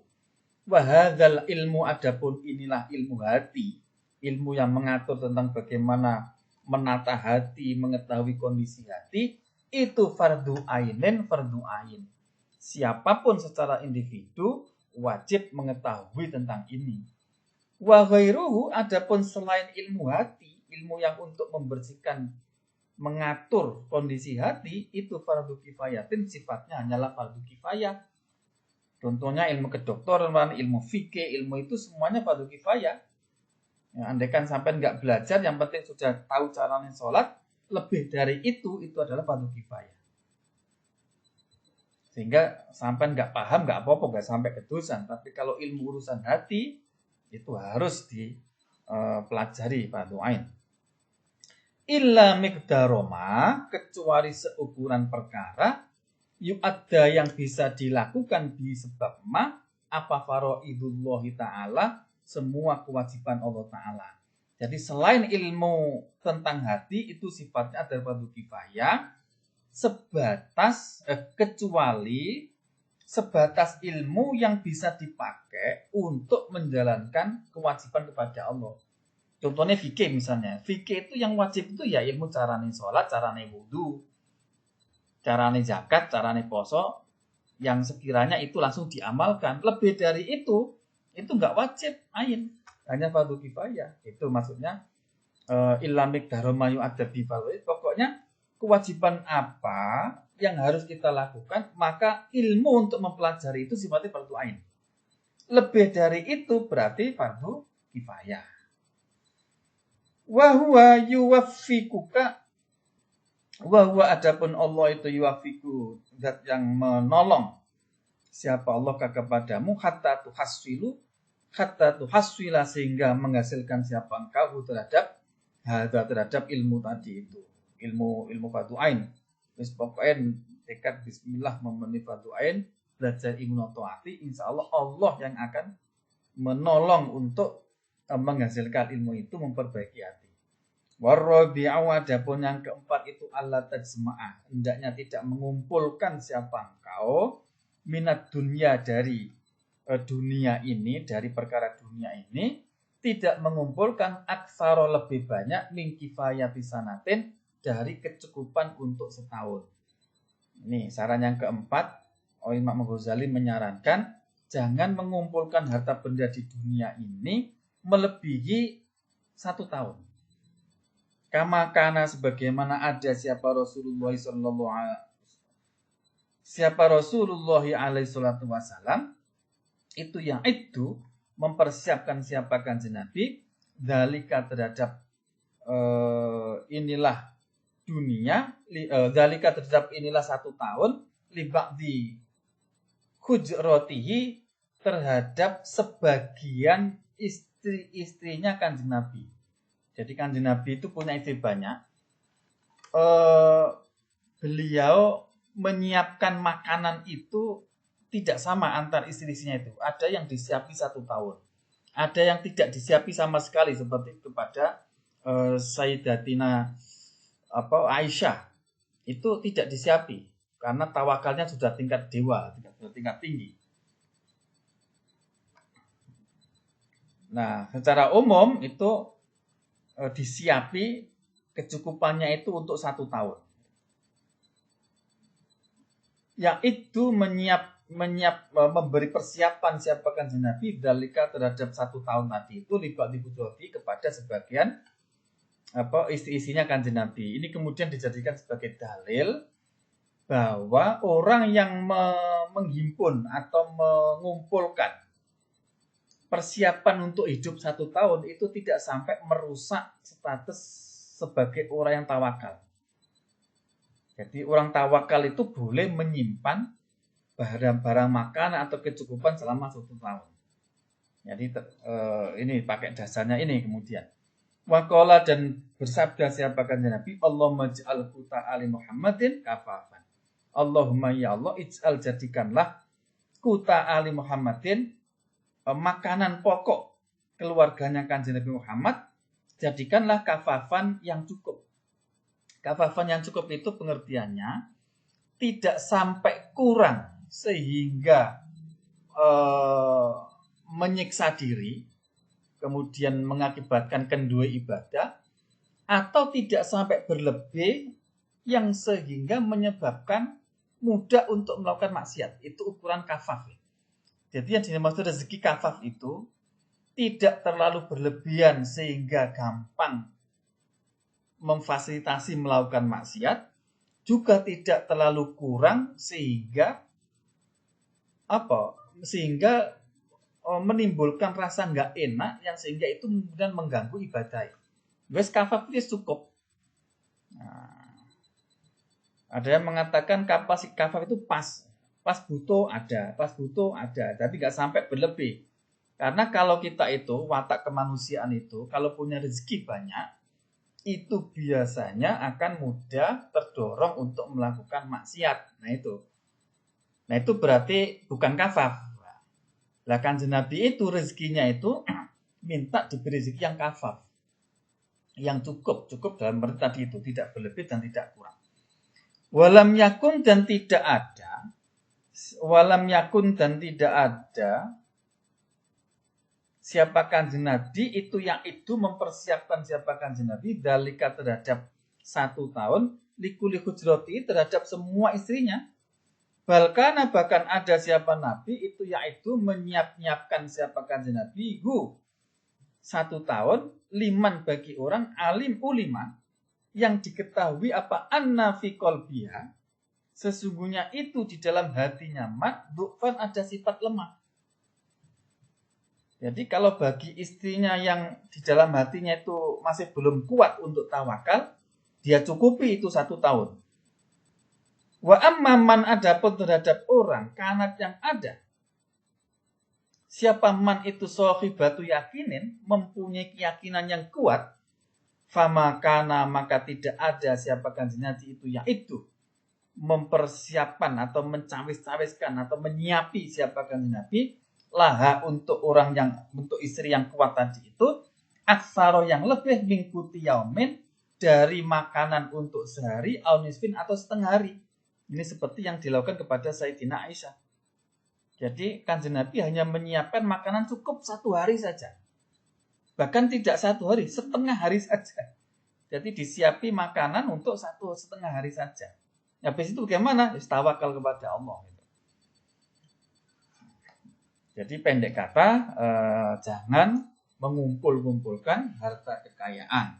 Wa hadzal ilmu adapun inilah ilmu hati, ilmu yang mengatur tentang bagaimana menata hati, mengetahui kondisi hati, itu fardu ainin, fardu ain. Siapapun secara individu wajib mengetahui tentang ini. Wa ghairuhu adapun selain ilmu hati, ilmu yang untuk membersihkan, mengatur kondisi hati, itu fardu kifayatin, sifatnya hanyalah fardu kifayah. Contohnya ilmu kedokteran, ilmu fikih, ilmu itu semuanya fardu kifayah. Ya, andaikan sampai nggak belajar, yang penting sudah tahu caranya sholat, lebih dari itu adalah fardu kifayah. Sehingga sampai nggak paham, nggak apa-apa, nggak sampai ke dosa. Tapi kalau ilmu urusan hati, itu harus dipelajari fardu ain. Illa miqdaroma, kecuali seukuran perkara, yu'adda yang bisa dilakukan di sebab ma, apa faraidullahi ta'ala, semua kewajiban Allah Ta'ala. Jadi selain ilmu tentang hati, itu sifatnya adalah fardu kifayah, kecuali sebatas ilmu yang bisa dipakai untuk menjalankan kewajiban kepada Allah. Contohnya fikih misalnya. Fikih itu yang wajib itu ya ilmu carane sholat, carane wudu, carane zakat, carane poso, yang sekiranya itu langsung diamalkan. Lebih dari itu nggak wajib ain, hanya fardu kifayah. Itu maksudnya ilamik daromayu ada bifalwi. Pokoknya kewajiban apa yang harus kita lakukan, maka ilmu untuk mempelajari itu sifatnya fardu ain. Lebih dari itu berarti fardu kifayah. Wahwa yuwafikuka, wahwa adapun Allah itu yuwafiku, zat yang menolong siapa Allah kepadamu hatta tuhaswila sehingga menghasilkan siapa engkau terhadap ilmu tadi itu, ilmu fardu ain. Wis pokoknya tekad bismillah memenuhi fardu ain, belajar ilmu taati, insyaallah Allah yang akan menolong untuk menghasilkan ilmu itu, memperbaiki hati. Warabi'u adapun yang keempat itu Allah tajma'ah, hendaknya tidak mengumpulkan siapa engkau minat dunia dari dunia ini, dari perkara dunia ini, tidak mengumpulkan aksaro lebih banyak min kifayati sanatin, dari kecukupan untuk setahun. Ini saran yang keempat, Imam Ghazali menyarankan jangan mengumpulkan harta benda di dunia ini melebihi 1 tahun. Kama kana sebagaimana ada siapa Rasulullah alaihi salatu wasallam itu yang itu mempersiapkan siapa Kanjeng Nabi dzalika terhadap inilah dunia, dzalika terhadap inilah 1 tahun li ba'di hujratihi terhadap sebagian istri-istrinya Kanjeng Nabi. Jadi Kanjeng Nabi itu punya istri banyak. Beliau menyiapkan makanan itu tidak sama antar istri-istrinya itu. Ada yang disiapi 1 tahun. Ada yang tidak disiapi sama sekali seperti kepada Sayyidatina Aisyah. Itu tidak disiapi karena tawakalnya sudah tingkat dewa, tingkat tinggi. Nah, secara umum itu disiapi kecukupannya itu untuk 1 tahun. Yang itu memberi persiapan siapa Kanjeng Nabi dalika terhadap 1 tahun tadi itu libat-libut kepada sebagian istri-istrinya Kanjeng Nabi. Ini kemudian dijadikan sebagai dalil bahwa orang yang menghimpun atau mengumpulkan persiapan untuk hidup 1 tahun itu tidak sampai merusak status sebagai orang yang tawakal. Jadi orang tawakal itu boleh menyimpan barang-barang makan atau kecukupan selama 1 tahun. Jadi ini pakai dasarnya ini kemudian. Waqala dan bersabda siapa Kanjeng Nabi, Allahumma ij'al quta ali Muhammadin kafafan. Allahumma ya Allah ij'al jadikanlah quta ali Muhammadin makanan pokok keluarganya Kanjeng Nabi Muhammad, jadikanlah kafafan yang cukup. Kafafan yang cukup itu pengertiannya tidak sampai kurang sehingga menyiksa diri, kemudian mengakibatkan kendua ibadah, atau tidak sampai berlebih yang sehingga menyebabkan mudah untuk melakukan maksiat. Itu ukuran kafaf. Jadi yang dimaksud rezeki kafaf itu tidak terlalu berlebihan sehingga gampang memfasilitasi melakukan maksiat, juga tidak terlalu kurang sehingga menimbulkan rasa nggak enak yang sehingga itu kemudian mengganggu ibadah. Wes kafaf itu cukup. Nah, ada yang mengatakan kapasitas kafaf itu pas butuh ada, tapi nggak sampai berlebih. Karena kalau kita itu watak kemanusiaan itu, kalau punya rezeki banyak, itu biasanya akan mudah terdorong untuk melakukan maksiat. Nah itu berarti bukan kafaf. Lah Kanjeng Nabi itu rezekinya itu minta diberi rezeki yang kafaf, yang cukup dalam arti tadi itu tidak berlebih dan tidak kurang. Walam yakun dan tidak ada siapa Kanjeng Nabi itu yang itu mempersiapkan siapa Kanjeng Nabi dalika terhadap 1 tahun likuli hujrati terhadap semua istrinya. Bahkan ada siapa Nabi itu yaitu menyiapkan siapa Kanjeng Nabi 1 tahun liman bagi orang alim ulima yang diketahui apa anna fi qalbiha sesungguhnya itu di dalam hatinya du'fan ada sifat lemah. Jadi kalau bagi istrinya yang di dalam hatinya itu masih belum kuat untuk tawakal, dia cukupi itu 1 tahun. Wa amman adapun terhadap orang kanat yang ada. Siapa man itu sohibatu yakinin, mempunyai keyakinan yang kuat, fama kana maka tidak ada siapa Kanjeng Nabi itu yaitu mempersiapkan atau mencawis-cawiskan atau menyiapi siapa Kanjeng Nabi laha untuk istri yang kuat tadi itu aksaro yang lebih mingkuti yaumin dari makanan untuk sehari au nisfin atau setengah hari. Ini seperti yang dilakukan kepada Sayyidina Aisyah. Jadi Kanjeng Nabi hanya menyiapkan makanan cukup 1 hari saja. Bahkan tidak 1 hari, setengah hari saja. Jadi disiapi makanan untuk 1,5 hari saja. Habis itu bagaimana? Tawakal kepada Allah. Jadi pendek kata, jangan mengumpulkan harta kekayaan.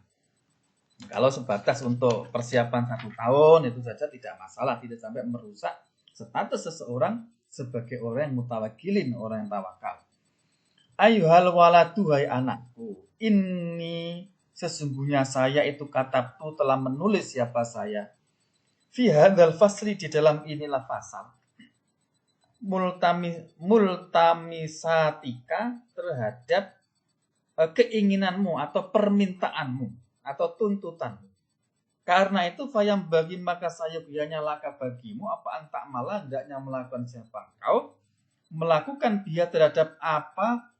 Kalau sebatas untuk persiapan 1 tahun itu saja tidak masalah, tidak sampai merusak status seseorang sebagai orang yang mutawakilin, orang yang tawakal. Ayuhal waladu hai anakku, ini sesungguhnya saya itu katabtu telah menulis siapa saya. Fi hadzal fasli di dalam inilah fasal. Multamisatika terhadap keinginanmu atau permintaanmu atau tuntutanmu. Karena itu fayam bagi maka saya biarnya laka bagimu apa antak malah hendaknya melakukan siapa engkau melakukan biha terhadap apa?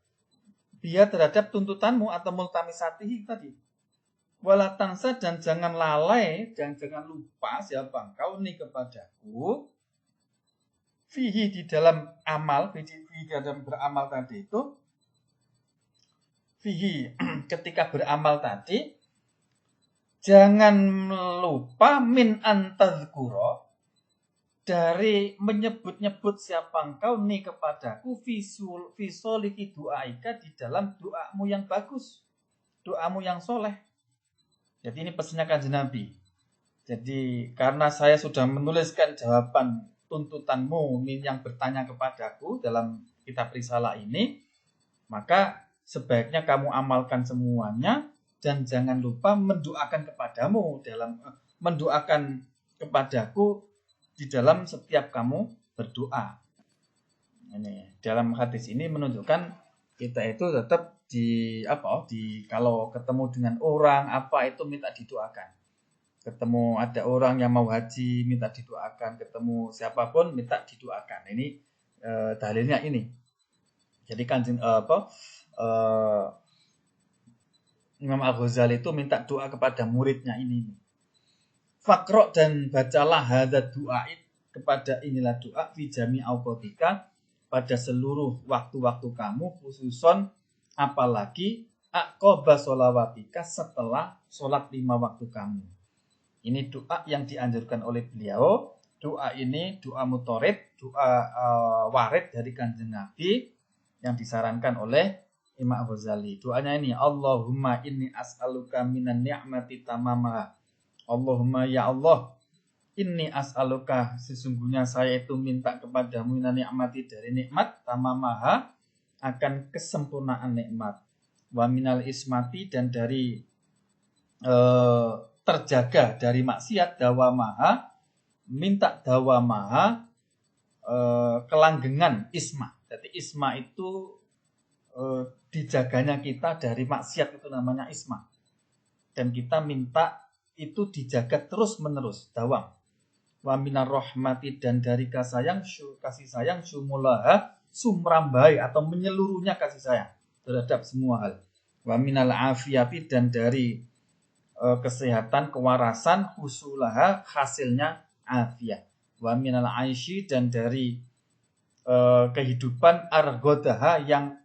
Biha terhadap tuntutanmu atau multamisatihi tadi. Wala tansa, dan jangan lalai dan jangan lupa siapa engkau nih kepadaku. Fihi, di dalam amal, fihi di dalam beramal tadi itu. Fihi ketika beramal tadi, jangan lupa min antadzkura, dari menyebut-nyebut siapa engkau nih kepadaku fisoliki du'aika, di dalam doamu yang bagus, doamu yang soleh. Jadi ini pesannya Kanjeng Nabi. Jadi karena saya sudah menuliskan jawaban tuntutanmu yang bertanya kepadaku dalam kitab risalah ini, maka sebaiknya kamu amalkan semuanya dan jangan lupa mendoakan kepadamu mendoakan kepadaku di dalam setiap kamu berdoa. Ini dalam hadis ini menunjukkan kita itu tetap kalau ketemu dengan orang itu minta didoakan. Ketemu ada orang yang mau haji minta didoakan, ketemu siapapun minta didoakan. Ini dalilnya ini. Jadi Imam Al-Ghazali itu minta doa kepada muridnya ini. Fakro, dan bacalah hadza doa kepada inilah doa fi jami auqatika, pada seluruh waktu-waktu kamu, khususon apalagi aqoba sholawatika, setelah sholat 5 waktu kamu. Ini doa yang dianjurkan oleh beliau. Doa ini doa mutorid, doa warid dari Kanjeng Nabi yang disarankan oleh Imam Ghazali. Doanya ini, Allahumma inni as'aluka minan ni'mati tamamaha. Allahumma ya Allah, inni as'aluka, sesungguhnya saya itu minta kepadamu minan ni'mati, dari nikmat, tamamaha, akan kesempurnaan nikmat. Wa minal ismati, dan dari terjaga dari maksiat, dawamaha, minta dawamaha, kelanggengan isma. Jadi isma itu dijaganya kita dari maksiat, itu namanya isma. Dan kita minta itu dijaga terus menerus, dawam. Wa minar rahmati, dan dari kasih sayang syumulaha, sumrambai atau menyeluruhnya kasih sayang terhadap semua hal. Wa minal afiyati, dan dari kesehatan, kewarasan, husulaha, hasilnya afiyah. Wa minal aishi, dan dari kehidupan, argodaha, yang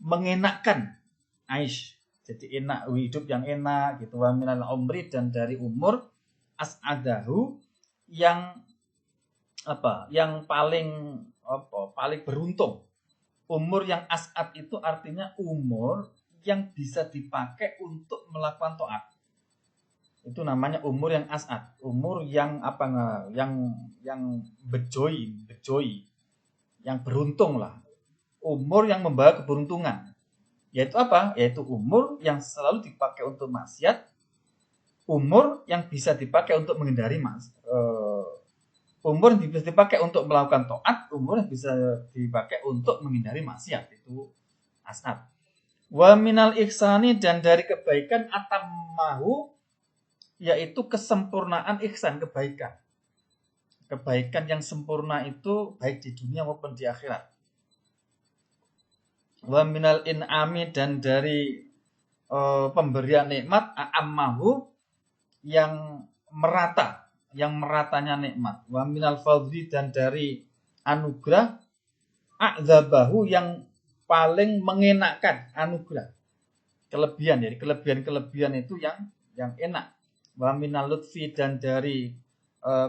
mengenakkan, aish, jadi enak, hidup yang enak gitu. Wa minal umri, dan dari umur, as'adahu, yang paling beruntung. Umur yang as'ad itu artinya umur yang bisa dipakai untuk melakukan taat. Itu namanya umur yang as'ad, umur yang yang bejoy, yang beruntung lah. Umur yang membawa keberuntungan. Yaitu apa? Yaitu umur yang selalu dipakai untuk maksiat, umur yang bisa dipakai untuk menghindari umur yang bisa dipakai untuk melakukan taat, umur yang bisa dipakai untuk menghindari maksiat, itu as'ad. Wa minal ihsani, dan dari kebaikan, atammahu, yaitu kesempurnaan ihsan, kebaikan. Kebaikan yang sempurna itu baik di dunia maupun di akhirat. Wa minal in'ami, dan dari pemberian nikmat, a'ammahu, yang merata, yang meratanya nikmat. Wa minal fadli, dan dari anugerah, a'dzabahu, yang paling mengenakan anugerah. Kelebihan, jadi kelebihan itu yang enak. Wa minal lutfi, dan dari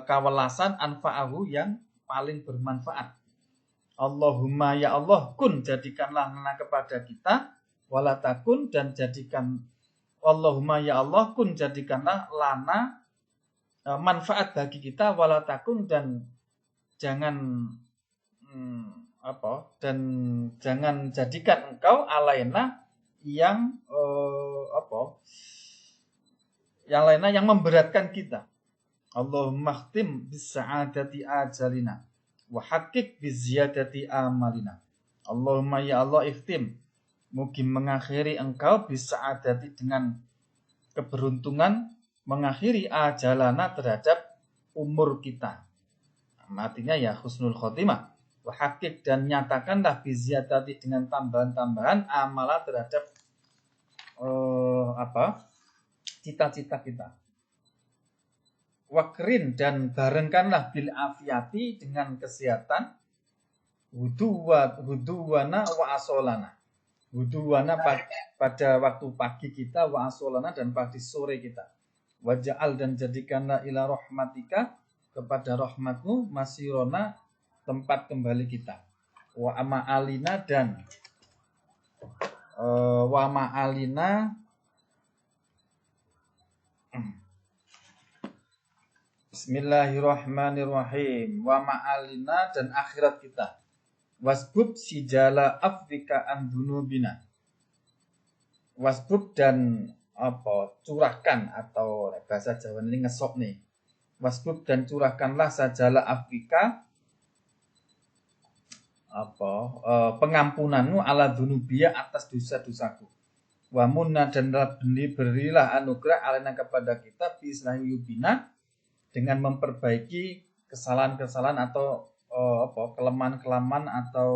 kawelasan, anfa'ahu, yang paling bermanfaat. Allahumma ya Allah, kun, jadikanlah lana kepada kita, wala takun, dan jadikan Allahumma ya Allah, kun, jadikanlah lana manfaat bagi kita, wala takun, dan jangan jangan jadikan engkau alaina yang yang lainnya yang memberatkan kita. Allahumma khtim bis sa'adati ajalina wa haqiq bi ziyadati amalina. Allahumma ya Allah, ikhtim, mugi mengakhiri engkau bisa adati, dengan keberuntungan, mengakhiri ajalana, terhadap umur kita. Artinya ya husnul khotimah. Hakik dan nyatakanlah biziyadati dengan tambahan-tambahan amalah terhadap cita-cita kita. Wakrin dan barengkanlah bil afiati dengan kesehatan. Wuduwana wa asolana. Wuduwana pada waktu pagi kita, wa asolana dan pagi sore kita. Waja'al dan jadikanlah ila rahmatika kepada rahmatmu masirona tempat kembali kita. Wa ma'alina dan wa ma'alina Bismillahirrahmanirrahim. Wa ma'alina dan akhirat kita. Wasbub sijala afdika an dunubina. Wasbub dan curahkan atau bahasa Jawa ini ngesok nih. Wasbub dan curahkanlah sajala afdika pengampunanmu ala dunubia atas dosa-dosaku. Wa munna dan berilah anugerah alena kepada kita biislahi yubina dengan memperbaiki kesalahan-kesalahan atau kelemahan-kelemahan atau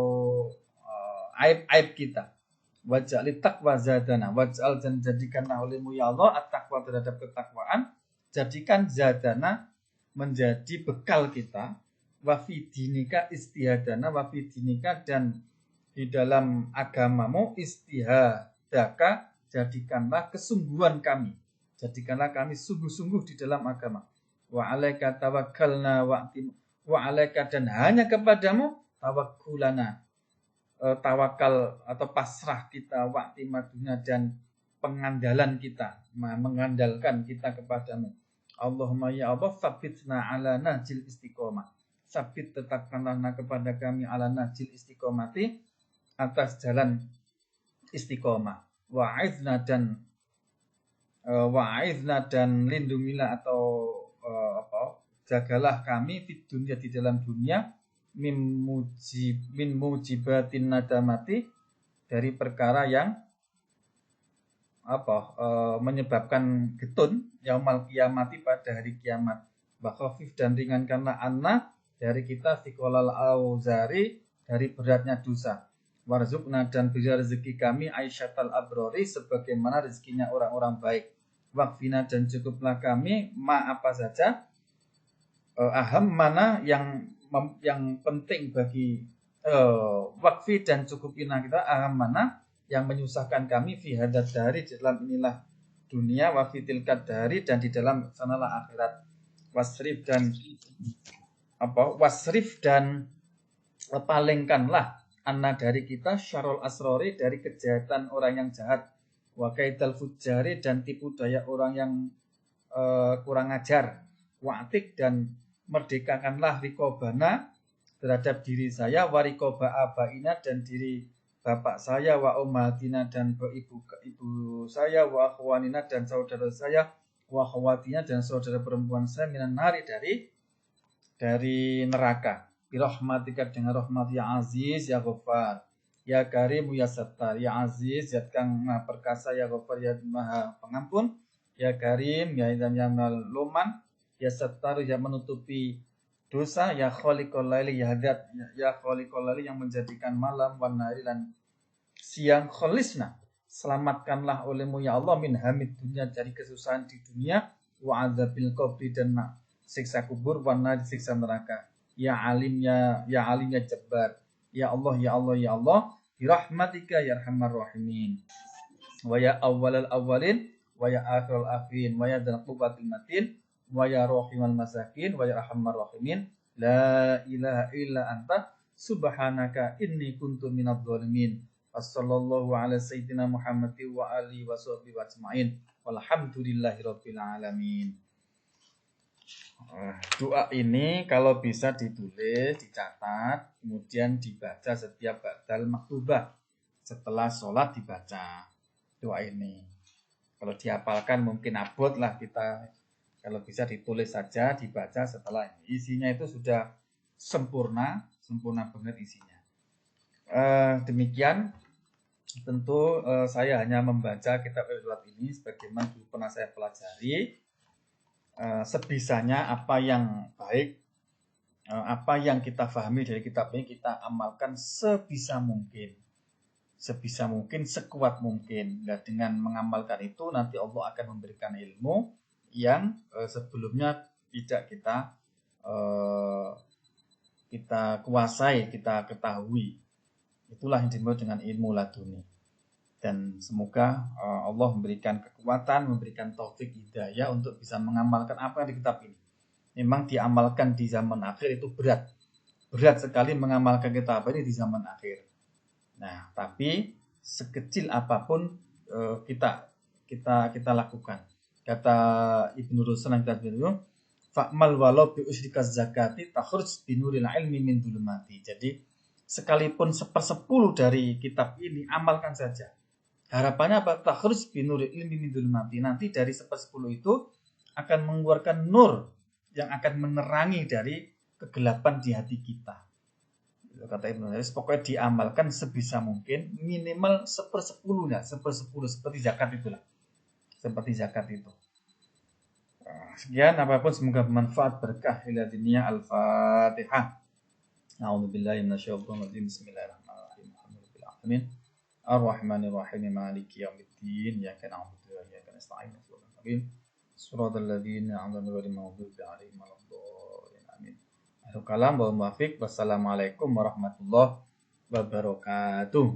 aib-aib kita. Waj'al taqwa zadana, waj'al dan jadikanlah olehmu ya Allah at-taqwa terhadap ketakwaan, jadikan zadana menjadi bekal kita, wa fi dinika istihadana, wa fi dinika dan di dalam agamamu istihadaka, jadikanlah kesungguhan kami, jadikanlah kami sungguh-sungguh di dalam agama. Wa alaika tawakkalna wa alaika dan hanya kepadamu tawakkulana, tawakal atau pasrah kita, wa'timaduna dan pengandalan kita, mengandalkan kita kepadamu. Allahumma ya Allah sabitna ala najil istiqomah, sabit tetapkanlah kepada kami ala najil istiqomati, atas jalan istiqomah. Wa'izna dan lindungilah atau jagalah kami di dunia, di dalam dunia min mujibatin nadamati, dari perkara yang menyebabkan getun yaumal qiyamati pada hari kiamat. Bakhafif dan ringankanlah anna dari kita thiqalal auzari, dari beratnya dosa. Warzuqna dan beri rezeki kami aisyatal abrori, sebagaimana rezekinya orang-orang baik. Waqfina dan cukuplah kami ma apa saja aham mana yang penting bagi wakfi, dan cukupinah kita aham mana yang menyusahkan kami fi hadat dari di dalam inilah dunia, wa fi tilkad dari dan di dalam sanalah akhirat. Wasrif dan palingkanlah anna dari kita syarul asrori, dari kejahatan orang yang jahat, wa kaidal fujari dan tipu daya orang yang kurang ajar, wa'tik dan merdekakanlah rikobana terhadap diri saya, wa rikoba abaina dan diri bapak saya, wa ummatina dan ibu saya, wa akhwanina dan saudara saya, wa akhwatina dan saudara perempuan saya, minan nari dari neraka. Birahmatika dengan rahmat ya aziz ya ghafar, ya karim ya sattar, ya aziz zat kang maha perkasa, ya ghafar ya maha pengampun, ya karim ya yang luman, ya sattar ya menutupi dosa, ya khaliqul laili ya hadat, ya khaliqul laili yang menjadikan malam, wan nahari dan siang, kholisna selamatkanlah olehmu ya Allah min hamid dunia, dari kesusahan di dunia, wa adzabil qabri dan siksa kubur, wa nar siksa neraka. Ya alim ya jabbar, ya Allah ya Allah ya Allah, birahmatika ya arhamar rahimin, wa ya awwalal awwalin wa ya akhirul akhirin, wa ya dzal quwwatil matin, wa ya rahimal masakin, wa ya arhamar rahimin, la ilaha illa anta subhanaka inni kuntu minadh dhalimin. Wassallallahu ala sayyidina Muhammadin wa alihi wa sahbihi ajmain, walhamdulillahi rabbil alamin. Doa ini kalau bisa ditulis, dicatat, kemudian dibaca setiap ba'dal maktubah, setelah sholat dibaca doa ini. Kalau dihafalkan mungkin abot lah kita, kalau bisa ditulis saja, dibaca setelah ini. Isinya itu sudah sempurna benar isinya. Demikian, tentu saya hanya membaca kitab Al-Ikhlas ini sebagaimana dulu pernah saya pelajari. Sebisanya apa yang baik apa yang kita pahami dari kitab ini kita amalkan sebisa mungkin. Sebisa mungkin, sekuat mungkin. Dan dengan mengamalkan itu nanti Allah akan memberikan ilmu yang sebelumnya tidak kita kuasai, kita ketahui. Itulah yang disebut dengan ilmu laduni. Dan semoga Allah memberikan kekuatan, memberikan taufik hidayah untuk bisa mengamalkan apa yang di kitab ini. Memang diamalkan di zaman akhir itu berat. Berat sekali mengamalkan kitab ini di zaman akhir. Nah, tapi sekecil apapun kita lakukan. Kata Ibnu Ruslan yang tadi itu, fa'mal walau bi usrikaz zakati takhruj binuril ilmi min dhulumati. Jadi sekalipun 1/10 dari kitab ini amalkan saja. Harapannya apa? Takhruj binuril ilmi min dhulumati. Nanti dari 1/10 itu akan mengeluarkan nur yang akan menerangi dari kegelapan di hati kita. Kata Ibnu Haris, pokoknya diamalkan sebisa mungkin, minimal 1/10-nya, 1/10 seperti zakat itulah. Seperti zakat itu. Sekian, apapun semoga bermanfaat, berkah ila dunia. Al-Fatihah. A'udzubillahi minasyaitonir rajim. Bismillahirrahmanirrahim. Alhamdulillahirabbil alamin. Ar-Rahmanirrahim. Maliki yaumiddin. Iyyaka na'budu wa iyyaka nasta'in. Shiratal ladzina an'amta 'alaihim ghairil maghdubi 'alaihim waladdallin. Amin. Akhirul kalam wa muwafiq. Wassalamualaikum warahmatullahi wabarakatuh.